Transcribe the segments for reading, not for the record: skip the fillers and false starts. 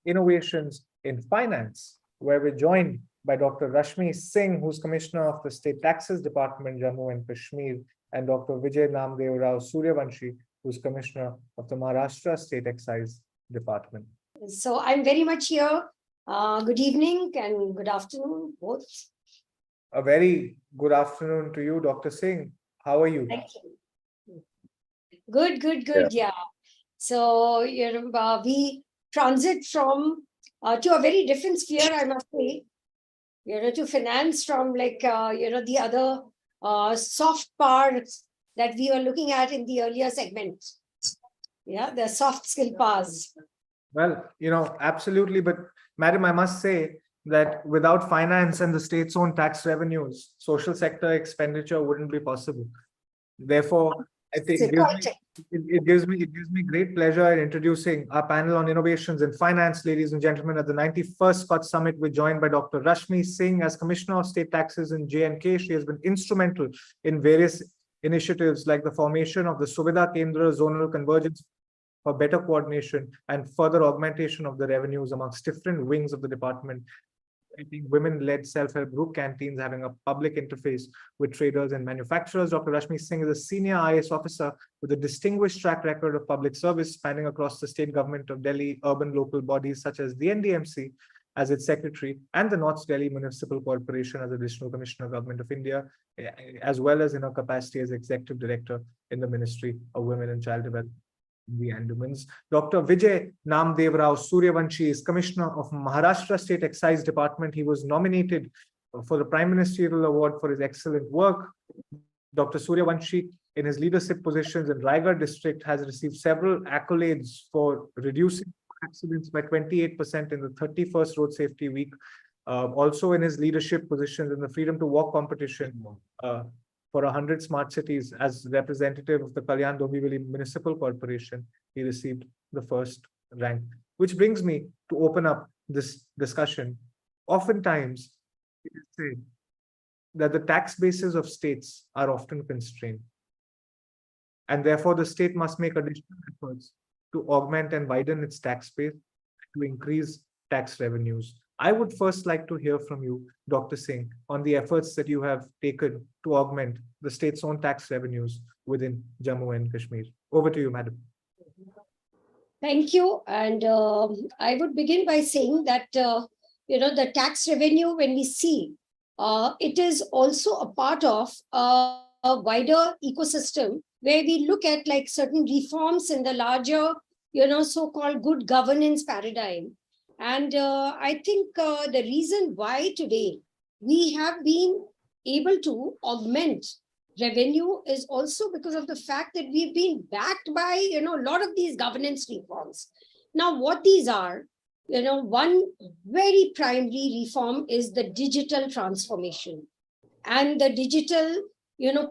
innovations in finance, where we're joined by Dr. Rashmi Singh, who's Commissioner of the State Taxes Department, Jammu and Kashmir, and Dr. Vijay Namdev Rao Suryavanshi, who's Commissioner of the Maharashtra State Excise Department. So I'm very much here. Good evening and good afternoon, both. A very good afternoon to you, Dr. Singh. How are you? Thank you. Good. Yeah. So we transit from to a very different sphere, I must say. To finance from the other soft parts that we were looking at in the earlier segment. Yeah, the soft skill paths. Well, absolutely. But Madam, I must say that without finance and the state's own tax revenues, social sector expenditure wouldn't be possible. Therefore, I think it gives me great pleasure in introducing our panel on innovations in finance, ladies and gentlemen. At the 91st SKOCH Summit, we're joined by Dr. Rashmi Singh as Commissioner of State Taxes in J&K. She has been instrumental in various initiatives like the formation of the Suvidha Kendra Zonal Convergence for better coordination and further augmentation of the revenues amongst different wings of the department. I think women-led self-help group canteens having a public interface with traders and manufacturers. Dr. Rashmi Singh is a senior IAS officer with a distinguished track record of public service spanning across the state government of Delhi, urban local bodies such as the NDMC as its secretary and the North Delhi Municipal Corporation as Additional Commissioner Government of India, as well as in her capacity as Executive Director in the Ministry of Women and Child Development. The Andamans. Dr. Vijay Namdev Rao Suryavanshi is Commissioner of Maharashtra State Excise Department. He was nominated for the Prime Ministerial Award for his excellent work. Dr. Suryavanshi, in his leadership positions in Raigad district, has received several accolades for reducing accidents by 28% in the 31st Road Safety Week. Also in his leadership positions in the Freedom to Walk competition, for 100 smart cities as representative of the Kalyan Dombivli Municipal Corporation, he received the first rank, which brings me to open up this discussion. Oftentimes, it is said that the tax bases of states are often constrained, and therefore the state must make additional efforts to augment and widen its tax base to increase tax revenues. I would first like to hear from you, Dr. Singh, on the efforts that you have taken to augment the state's own tax revenues within Jammu and Kashmir. Over to you, Madam. Thank you. And I would begin by saying that, the tax revenue, when we see, it is also a part of a wider ecosystem where we look at like certain reforms in the larger, so-called good governance paradigm. And I think the reason why today we have been able to augment revenue is also because of the fact that we've been backed by, a lot of these governance reforms. Now, what these are, one very primary reform is the digital transformation and the digital,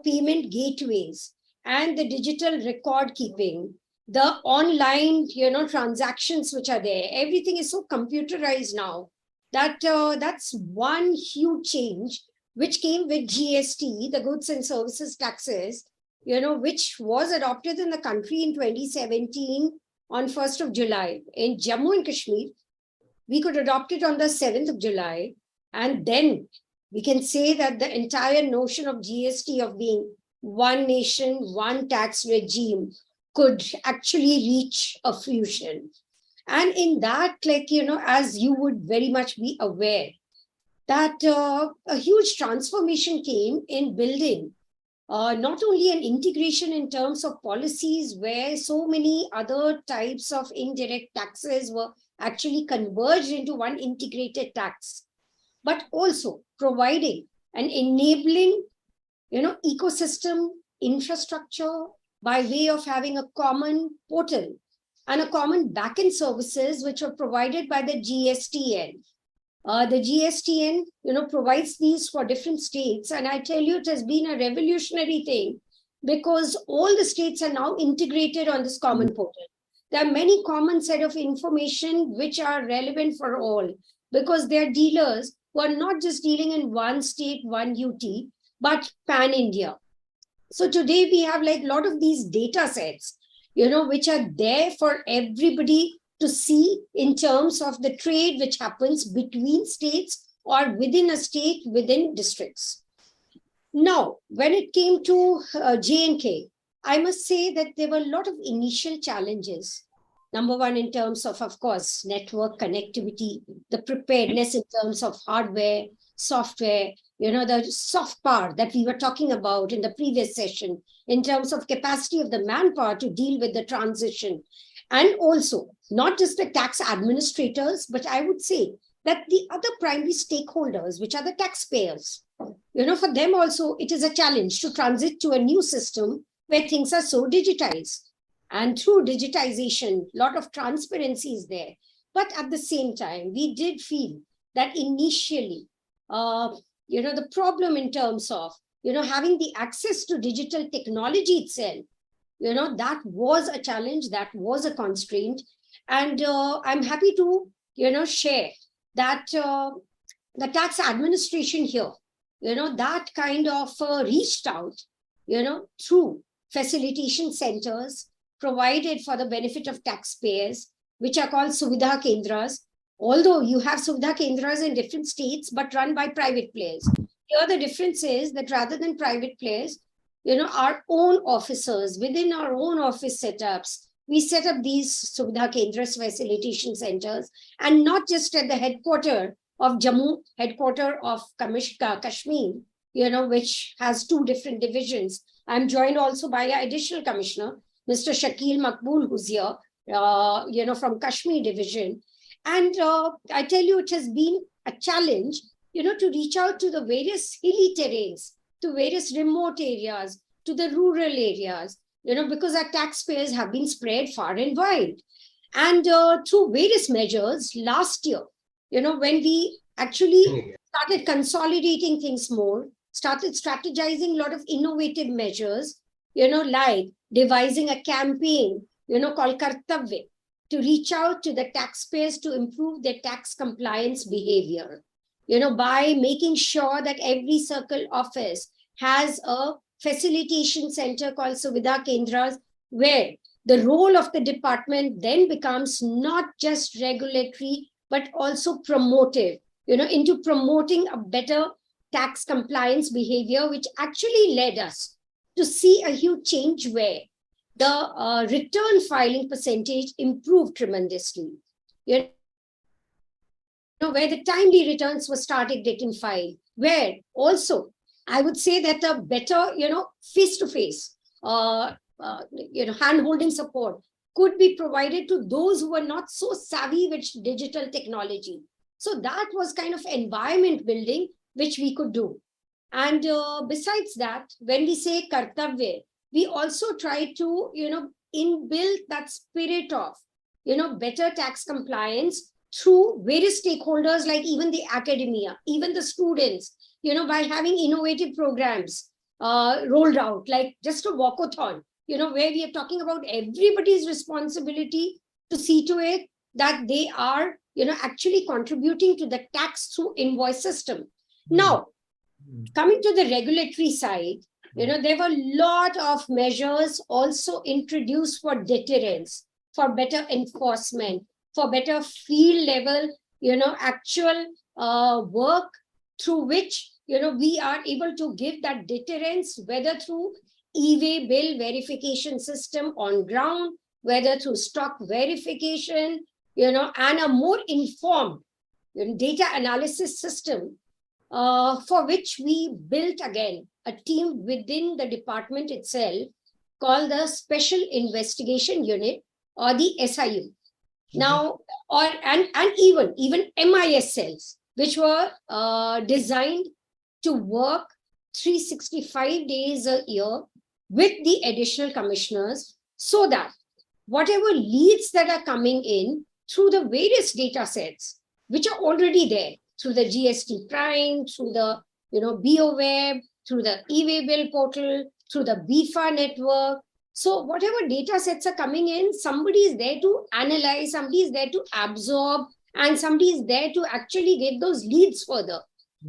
payment gateways and the digital record keeping. The online, transactions which are there, everything is so computerized now that that's one huge change which came with GST, the goods and services taxes, which was adopted in the country in 2017 on 1st of July. In Jammu and Kashmir, we could adopt it on the 7th of July. And then we can say that the entire notion of GST of being one nation, one tax regime could actually reach a fruition. And in that, as you would very much be aware, that a huge transformation came in building not only an integration in terms of policies where so many other types of indirect taxes were actually converged into one integrated tax, but also providing an enabling, ecosystem infrastructure by way of having a common portal and a common backend services which are provided by the GSTN. The GSTN, provides these for different states. And I tell you, it has been a revolutionary thing because all the states are now integrated on this common portal. There are many common set of information which are relevant for all because they are dealers who are not just dealing in one state, one UT, but pan-India. So today we have like a lot of these data sets, which are there for everybody to see in terms of the trade which happens between states or within a state, within districts. Now, when it came to J&K, I must say that there were a lot of initial challenges. Number one, in terms of course, network connectivity, the preparedness in terms of hardware, software, the soft power that we were talking about in the previous session, in terms of capacity of the manpower to deal with the transition. And also, not just the tax administrators, but I would say that the other primary stakeholders, which are the taxpayers, for them also, it is a challenge to transit to a new system where things are so digitized. And through digitization, a lot of transparency is there. But at the same time, we did feel that initially, the problem in terms of, having the access to digital technology itself, that was a challenge, that was a constraint. And I'm happy to, share that the tax administration here, that kind of reached out, through facilitation centers provided for the benefit of taxpayers, which are called Suvidha Kendras. Although you have Suvidha Kendras in different states, but run by private players. Here, the difference is that rather than private players, our own officers within our own office setups, we set up these Suvidha Kendras facilitation centers, and not just at the headquarter of Jammu, headquarter of Kashmir, which has two different divisions. I'm joined also by an additional commissioner, Mr. Shakil Makbul, who's here, from Kashmir division. And I tell you, it has been a challenge, to reach out to the various hilly terrains, to various remote areas, to the rural areas, because our taxpayers have been spread far and wide. And through various measures last year, when we actually started consolidating things more, started strategizing a lot of innovative measures, like devising a campaign, called Kartavya, to reach out to the taxpayers to improve their tax compliance behavior, by making sure that every circle office has a facilitation center called Suvidha Kendras, where the role of the department then becomes not just regulatory, but also promotive, into promoting a better tax compliance behavior, which actually led us to see a huge change where the return filing percentage improved tremendously. Where the timely returns were started getting filed, where also I would say that a better, face-to-face, hand-holding support could be provided to those who were not so savvy with digital technology. So that was kind of environment building which we could do. And besides that, when we say Kartavya, we also try to, inbuild that spirit of, better tax compliance through various stakeholders, like even the academia, even the students, by having innovative programs rolled out, like just a walkathon, where we are talking about everybody's responsibility to see to it that they are, actually contributing to the tax through invoice system. Now, coming to the regulatory side, there were a lot of measures also introduced for deterrence, for better enforcement, for better field level, actual work through which, we are able to give that deterrence, whether through e-way bill verification system on ground, whether through stock verification, and a more informed data analysis system, for which we built again a team within the department itself called the Special Investigation Unit, or the SIU. Now, and even MIS cells, which were designed to work 365 days a year with the additional commissioners, so that whatever leads that are coming in through the various data sets, which are already there, through the GST Prime, through the BO Web, through the e-way bill portal, through the BFA network. So whatever data sets are coming in, somebody is there to analyze, somebody is there to absorb, and somebody is there to actually get those leads further.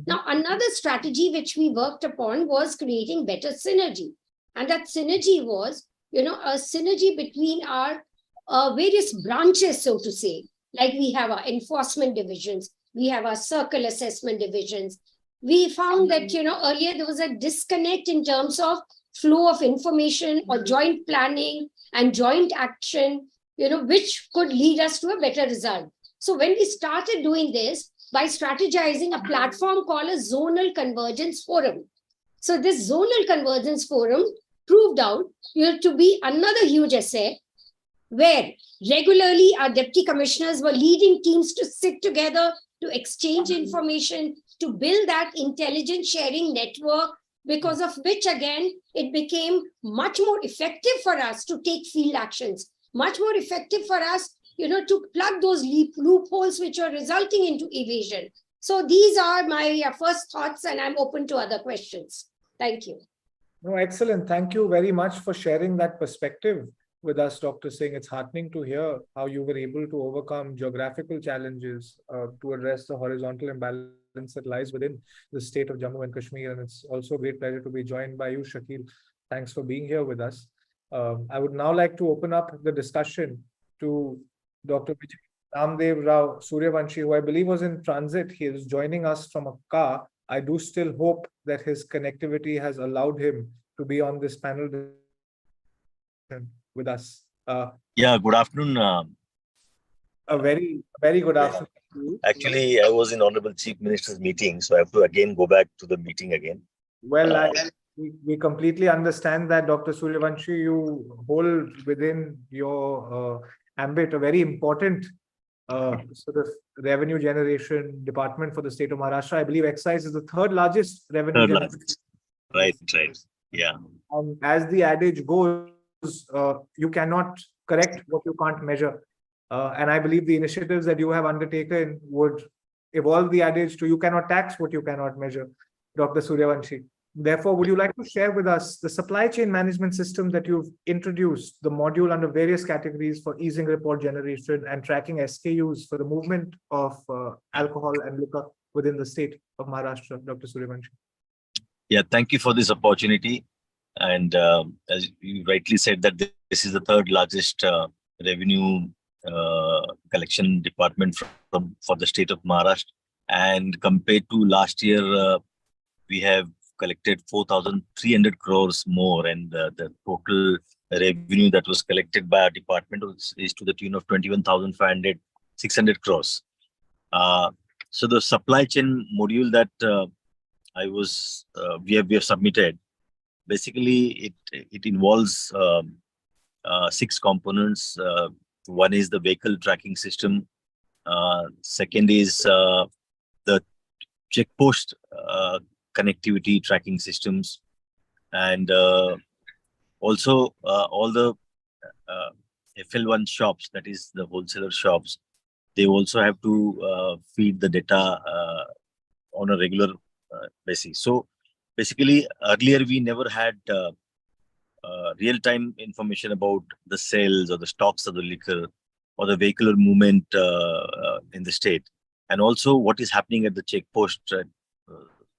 Now, another strategy which we worked upon was creating better synergy. And that synergy was, a synergy between our various branches, so to say. Like we have our enforcement divisions, we have our circle assessment divisions. We found that, earlier there was a disconnect in terms of flow of information or joint planning and joint action, which could lead us to a better result. So when we started doing this by strategizing a platform called a Zonal Convergence Forum. So this Zonal Convergence Forum proved out to be another huge asset, where regularly our deputy commissioners were leading teams to sit together, to exchange information, to build that intelligence sharing network, because of which, again, it became much more effective for us to take field actions, much more effective for us, to plug those loopholes which are resulting into evasion. So these are my first thoughts, and I'm open to other questions. Thank you. No, excellent. Thank you very much for sharing that perspective with us, Dr. Singh. It's heartening to hear how you were able to overcome geographical challenges to address the horizontal imbalance that lies within the state of Jammu and Kashmir. And it's also a great pleasure to be joined by you, Shakil. Thanks for being here with us. I would now like to open up the discussion to Dr. Ramdev Rao Suryavanshi, who I believe was in transit. He is joining us from a car. I do still hope that his connectivity has allowed him to be on this panel with us. Yeah, good afternoon. A very good afternoon to you. Actually, I was in Honorable Chief Minister's meeting, so I have to again go back to the meeting again. Well, we completely understand that, Dr. Suryavanshi, you hold within your ambit a very important sort of revenue generation department for the state of Maharashtra. I believe excise is the third largest revenue generation. Right. Yeah. And as the adage goes, you cannot correct what you can't measure. And I believe the initiatives that you have undertaken would evolve the adage to you cannot tax what you cannot measure, Dr. Suryavanshi. Therefore, would you like to share with us the supply chain management system that you've introduced, the module under various categories for easing report generation and tracking SKUs for the movement of alcohol and liquor within the state of Maharashtra, Dr. Suryavanshi? Yeah, thank you for this opportunity. And as you rightly said, that this is the third largest revenue collection department for the state of Maharashtra. And compared to last year, we have collected 4,300 crores more, and the total revenue that was collected by our department is to the tune of 600 crores. So the supply chain module that we have submitted, basically it involves 6 components. One is the vehicle tracking system. Second is the check post connectivity tracking systems, and also all the FL1 shops, that is the wholesaler shops, they also have to feed the data on a regular basis. So basically, earlier we never had real-time information about the sales or the stocks of the liquor or the vehicular movement in the state, and also what is happening at the check post,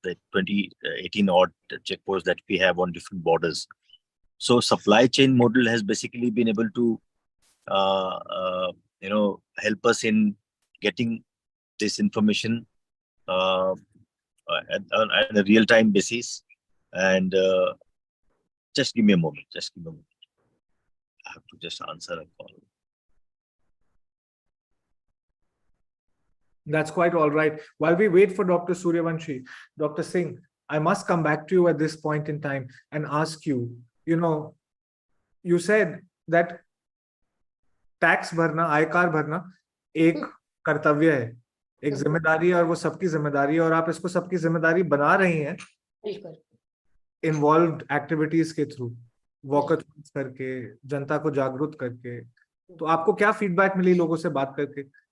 the 2018 odd checkposts that we have on different borders. So supply chain model has basically been able to help us in getting this information on a real-time basis. And just give me a moment. I have to just answer a call. That's quite all right. While we wait for Dr. Suryavanshi, Dr. Singh, I must come back to you at this point in time and ask you, you said that tax भरना, आयकर भरना एक कर्तव्य है, एक जिम्मेदारी है, और वो सबकी जिम्मेदारी है, और आप इसको सबकी जिम्मेदारी बना रही हैं इन्वॉल्व्ड एक्टिविटीज के थ्रू, वॉकथ्रूज करके, जनता को जागरूक करके. तो आपको क्या फीडबैक मिली लोगों से बात करके?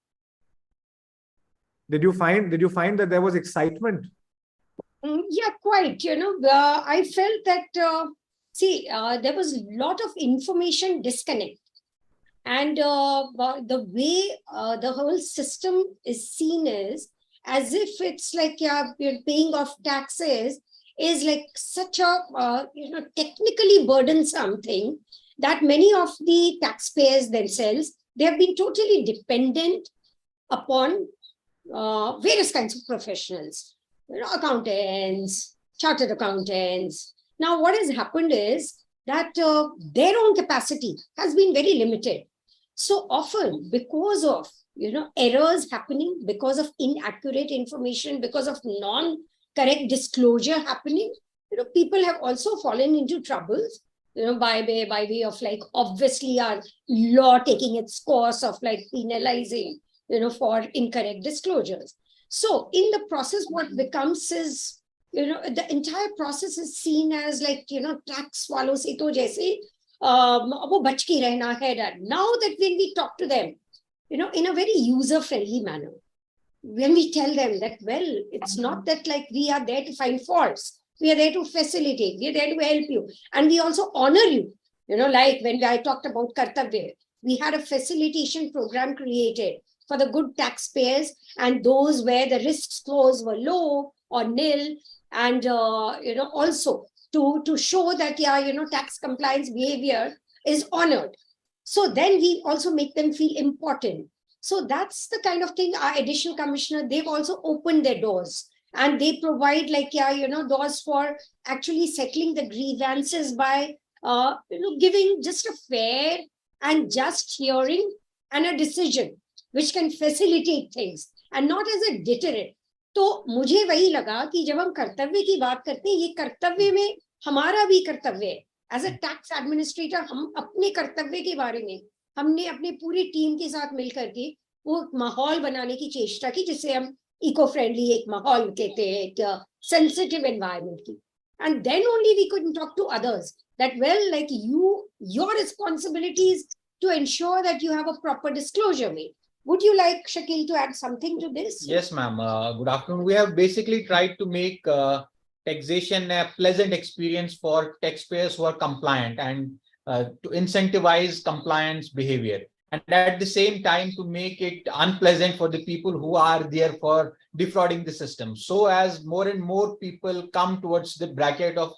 Did you find that there was excitement? Yeah, quite. I felt that, there was a lot of information disconnect. And the way the whole system is seen is as if it's like you're paying off taxes is like such a technically burdensome thing, that many of the taxpayers themselves, they have been totally dependent upon various kinds of professionals, accountants, chartered accountants. Now, what has happened is that their own capacity has been very limited. So often, because of errors happening, because of inaccurate information, because of non-correct disclosure happening, people have also fallen into troubles. By way of like obviously our law taking its course of like penalizing, for incorrect disclosures. So in the process, what becomes is, the entire process is seen as like, tax वालों से तो जैसे वो बच के रहना है. Now that when we talk to them, in a very user-friendly manner, when we tell them that, well, it's not that like we are there to find faults. We are there to facilitate. We are there to help you. And we also honor you. Like when I talked about Kartavya, we had a facilitation program created for the good taxpayers and those where the risk scores were low or nil. And, also to show that, tax compliance behavior is honored. So then we also make them feel important. So that's the kind of thing our additional commissioner, they've also opened their doors. And they provide like, doors for actually settling the grievances by, giving just a fair and just hearing and a decision, which can facilitate things and not as a deterrent. तो मुझे वही लगा कि जब हम कर्तव्य की बात करते हैं, ये कर्तव्य में हमारा भी कर्तव्य है. एज अ टैक्स एडमिनिस्ट्रेटर हम अपने कर्तव्य के बारे में हमने अपने पूरी टीम के साथ मिलकर के वो माहौल बनाने की चेष्टा की, जिसे हम इको फ्रेंडली एक माहौल कहते हैं, एक सेंसिटिव एनवायरनमेंट की. And then only we could talk to others that, well, like your responsibility is to ensure that you have a proper disclosure made. Would you like, Shakil, to add something to this? Yes, ma'am. Good afternoon. We have basically tried to make taxation a pleasant experience for taxpayers who are compliant and to incentivize compliance behavior. And at the same time, to make it unpleasant for the people who are there for defrauding the system. So as more and more people come towards the bracket of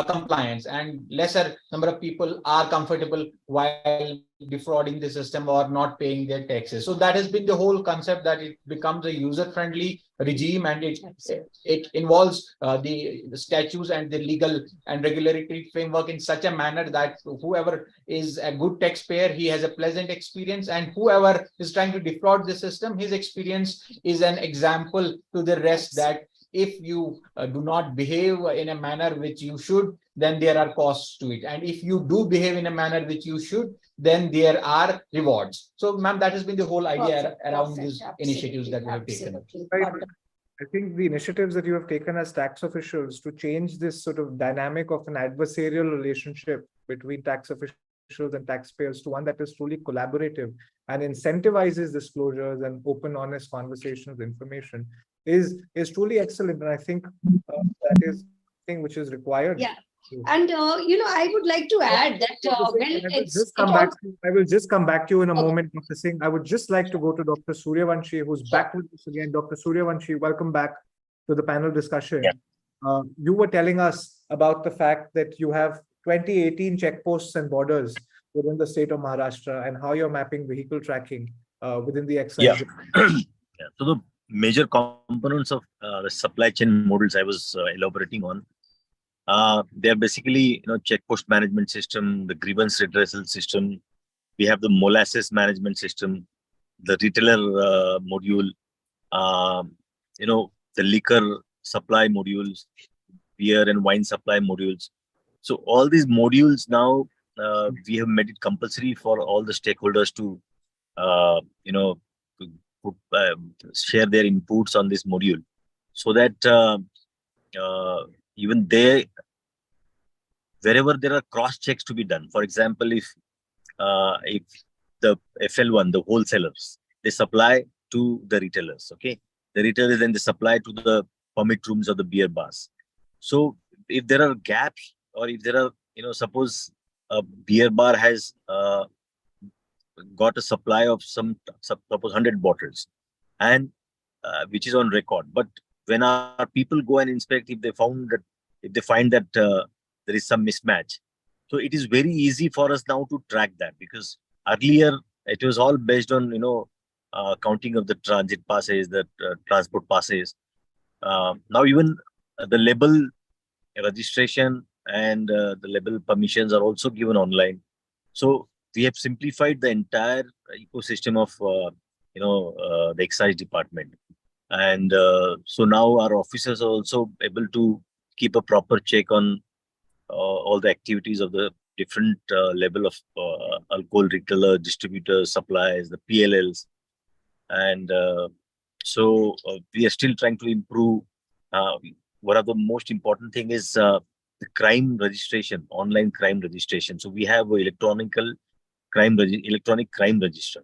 compliance and lesser number of people are comfortable while defrauding the system or not paying their taxes. So that has been the whole concept, that it becomes a user-friendly regime, and it involves the statutes and the legal and regulatory framework in such a manner that whoever is a good taxpayer, he has a pleasant experience, and whoever is trying to defraud the system, his experience is an example to the rest that if you do not behave in a manner which you should, then there are costs to it. And if you do behave in a manner which you should, then there are rewards. So, ma'am, that has been the whole idea around these initiatives that we have taken. I think the initiatives that you have taken as tax officials to change this sort of dynamic of an adversarial relationship between tax officials and taxpayers to one that is truly collaborative and incentivizes disclosures and open, honest conversations, information is truly excellent. And I think that is thing which is required. Yeah. And, I would like to add that I will just come back to you in a moment, Dr. Singh. I would just like to go to Dr. Suryavanshi, who's back with us again. Dr. Suryavanshi, welcome back to the panel discussion. Yeah. You were telling us about the fact that you have 2018 checkposts and borders within the state of Maharashtra and how you're mapping vehicle tracking within the excise. Yeah. So the major components of the supply chain models I was elaborating on, they are basically, checkpost management system, the grievance redressal system. We have the molasses management system, the retailer module, the liquor supply modules, beer and wine supply modules. So all these modules now, we have made it compulsory for all the stakeholders to, share their inputs on this module, so that even they, wherever there are cross checks to be done. For example, if the FL1, the wholesalers, they supply to the retailers, okay, the retailers then they supply to the permit rooms of the beer bars. So if there are gaps, or if there are, suppose a beer bar has got a supply of suppose 100 bottles, and which is on record, but when our people go and inspect, if they find that there is some mismatch, So it is very easy for us now to track that, because earlier it was all based on, counting of the transit passes, the transport passes. Now even the label registration and the label permissions are also given online. So we have simplified the entire ecosystem of, the excise department. And so now our officers are also able to keep a proper check on all the activities of the different level of alcohol retailer, distributors, suppliers, the PLLs. And we are still trying to improve. One of the most important thing is the crime registration, online crime registration. So we have electronic crime register.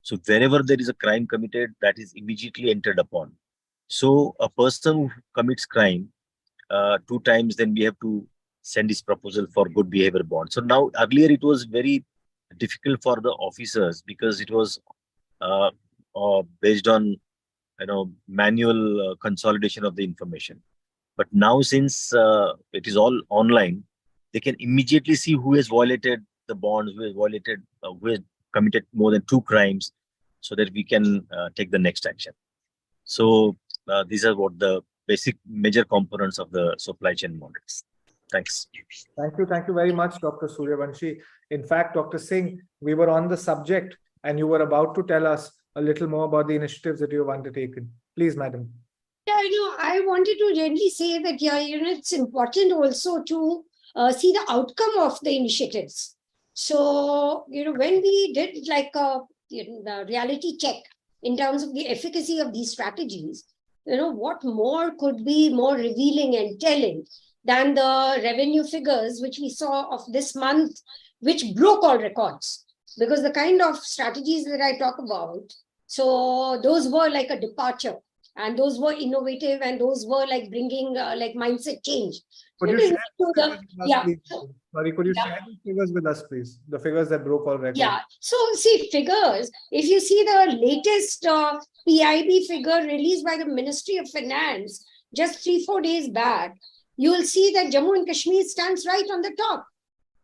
So wherever there is a crime committed, that is immediately entered upon. So a person who commits crime 2 times, then we have to send his proposal for good behavior bond. So now earlier it was very difficult for the officers, because it was based on manual consolidation of the information. But now, since it is all online, they can immediately see who has violated the bonds, who has committed more than 2 crimes, so that we can take the next action. So these are what the basic major components of the supply chain models. Thanks. Thank you very much, Dr. Suryavanshi. In fact, Dr. Singh, we were on the subject and you were about to tell us a little more about the initiatives that you have undertaken. Please, madam. Yeah, I wanted to generally say that, it's important also to see the outcome of the initiatives. So, when we did like the reality check in terms of the efficacy of these strategies, what more could be more revealing and telling than the revenue figures which we saw of this month, which broke all records. Because the kind of strategies that I talk about, so those were like a departure, and those were innovative, and those were like bringing like mindset change. Could you share the figures with us, yeah. please? Sorry, could you share the figures with us, please? The figures that broke all records. Yeah. So see, figures, if you see the latest PIB figure released by the Ministry of Finance just 3-4 days back, you will see that Jammu and Kashmir stands right on the top.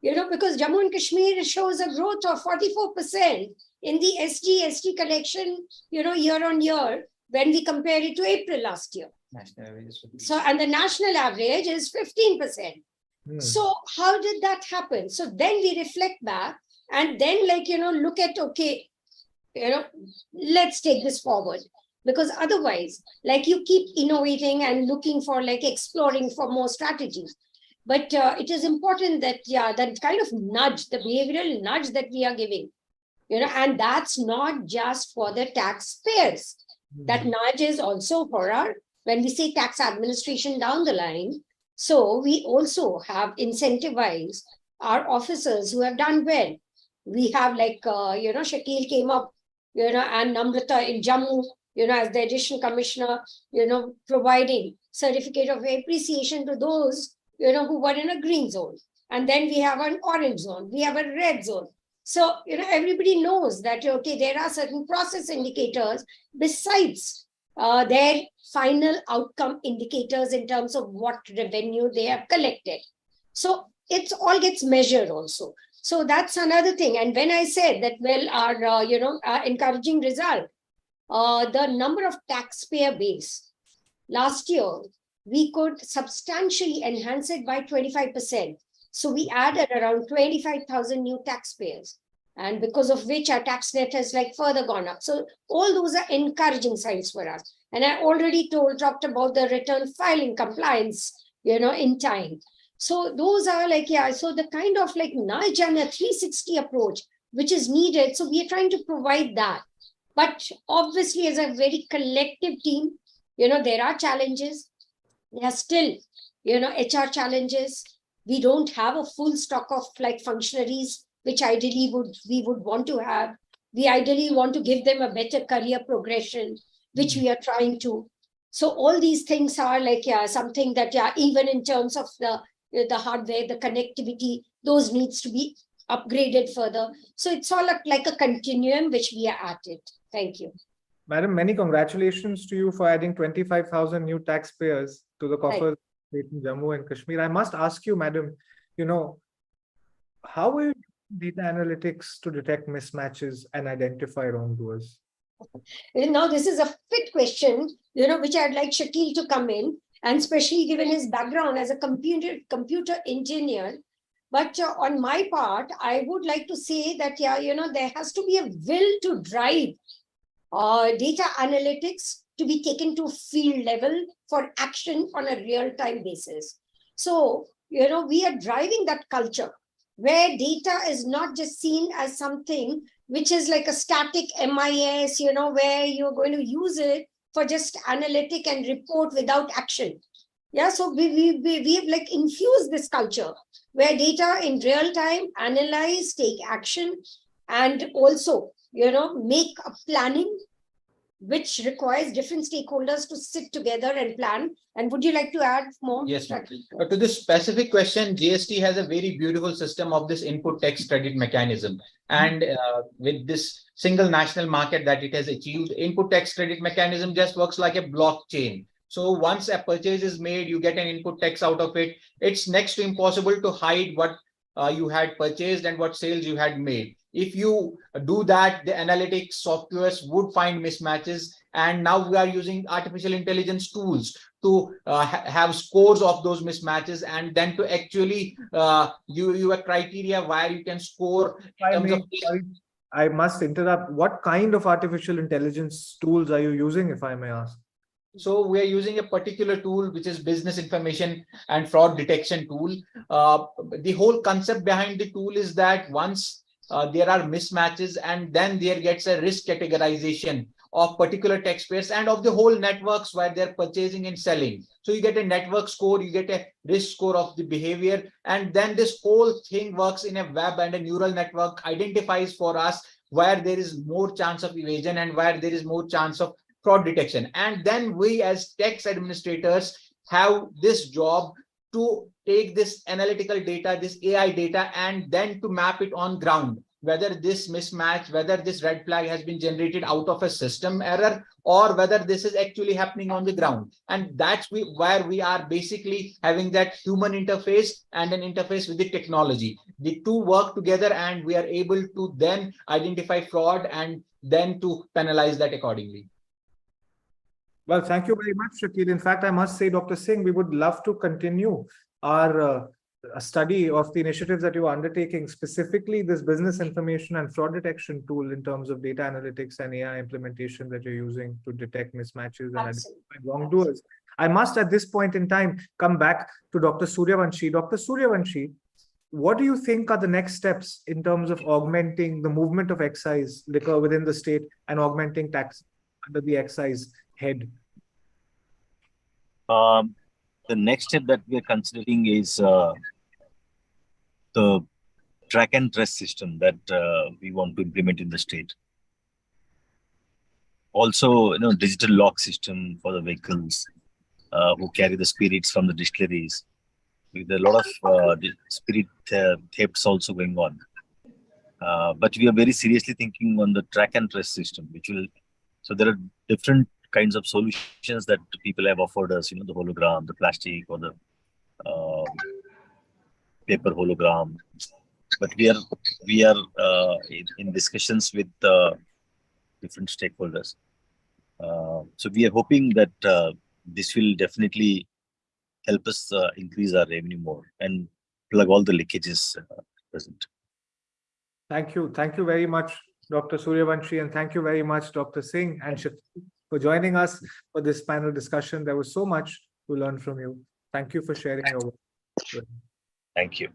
Because Jammu and Kashmir shows a growth of 44% in the SG collection, year on year, when we compare it to April last year. So, and the national average is 15%. So how did that happen? So then we reflect back and then look at, okay, let's take this forward. Because otherwise, you keep innovating and looking for exploring for more strategies. But it is important that, that kind of nudge, the behavioral nudge that we are giving, and that's not just for the taxpayers. That nudge is also for when we say tax administration down the line. So we also have incentivized our officers who have done well. We have Shakil came up, and Namrata in Jammu, as the additional commissioner, providing certificate of appreciation to those, who were in a green zone. And then we have an orange zone, we have a red zone. So, everybody knows that, okay, there are certain process indicators besides their final outcome indicators in terms of what revenue they have collected. So it all gets measured also. So that's another thing. And when I said that, well, our encouraging result, the number of taxpayer base last year, we could substantially enhance it by 25%. So we added around 25,000 new taxpayers, and because of which our tax net has further gone up. So all those are encouraging signs for us. And I already talked about the return filing compliance, in time. So those are so the kind of nudge and a 360 approach, which is needed. So we are trying to provide that. But obviously, as a very collective team, there are challenges. There are still, HR challenges. We don't have a full stock of functionaries, which ideally we would want to have. We ideally want to give them a better career progression, which we are trying to. So all these things are something that, even in terms of the hardware, the connectivity, those needs to be upgraded further. So it's all like a continuum, which we are at it. Thank you. Madam, many congratulations to you for adding 25,000 new taxpayers to the coffers in Jammu and Kashmir. I must ask you, madam, how are you using data analytics to detect mismatches and identify wrongdoers? Now, this is a fit question, which I'd like Shakil to come in, and especially given his background as a computer engineer. But on my part, I would like to say that, there has to be a will to drive data analytics to be taken to field level for action on a real-time basis. So, we are driving that culture where data is not just seen as something which is like a static MIS, where you're going to use it for just analytic and report without action. Yeah, so we have like infused this culture where data in real time, analyze, take action, and also, make a planning which requires different stakeholders to sit together and plan. And would you like to add more? Yes, ma'am. To this specific question, GST has a very beautiful system of this input tax credit mechanism. And with this single national market that it has achieved, input tax credit mechanism just works like a blockchain. So once a purchase is made, you get an input tax out of it. It's next to impossible to hide what you had purchased and what sales you had made. If you do that, the analytics softwares would find mismatches. And now we are using artificial intelligence tools to have scores of those mismatches, and then to actually you a criteria where you can score in terms of. Sorry, I must interrupt. What kind of artificial intelligence tools are you using, if I may ask? So we are using a particular tool, which is business information and fraud detection tool. The whole concept behind the tool is that once there are mismatches, and then there gets a risk categorization of particular taxpayers and of the whole networks where they're purchasing and selling. So you get a network score, you get a risk score of the behavior, and then this whole thing works in a web, and a neural network identifies for us where there is more chance of evasion and where there is more chance of fraud detection. And then we as tax administrators have this job to take this analytical data, this AI data, and then to map it on ground, whether this mismatch, whether this red flag has been generated out of a system error, or whether this is actually happening on the ground. And that's where we are basically having that human interface and an interface with the technology. The two work together, and we are able to then identify fraud and then to penalize that accordingly. Well, thank you very much, Shakil. In fact, I must say, Dr. Singh, we would love to continue our study of the initiatives that you are undertaking, specifically this business information and fraud detection tool in terms of data analytics and AI implementation that you're using to detect mismatches and identify wrongdoers. I must, at this point in time, come back to Dr. Suryavanshi. Dr. Suryavanshi, what do you think are the next steps in terms of augmenting the movement of excise liquor within the state and augmenting tax under the excise head? The next step that we are considering is the track and trace system that we want to implement in the state. Also, digital lock system for the vehicles who carry the spirits from the distilleries. With a lot of spirit thefts also going on. But we are very seriously thinking on the track and trace system, which will. So there are different kinds of solutions that people have offered us. The hologram, the plastic, or the paper hologram. But we are in discussions with different stakeholders. So we are hoping that this will definitely help us increase our revenue more and plug all the leakages present. Thank you. Thank you very much, Dr. Suryavanshi, and thank you very much, Dr. Singh and Shakil, for joining us for this panel discussion. There was so much to learn from you. Thank you for sharing your work. Thank you.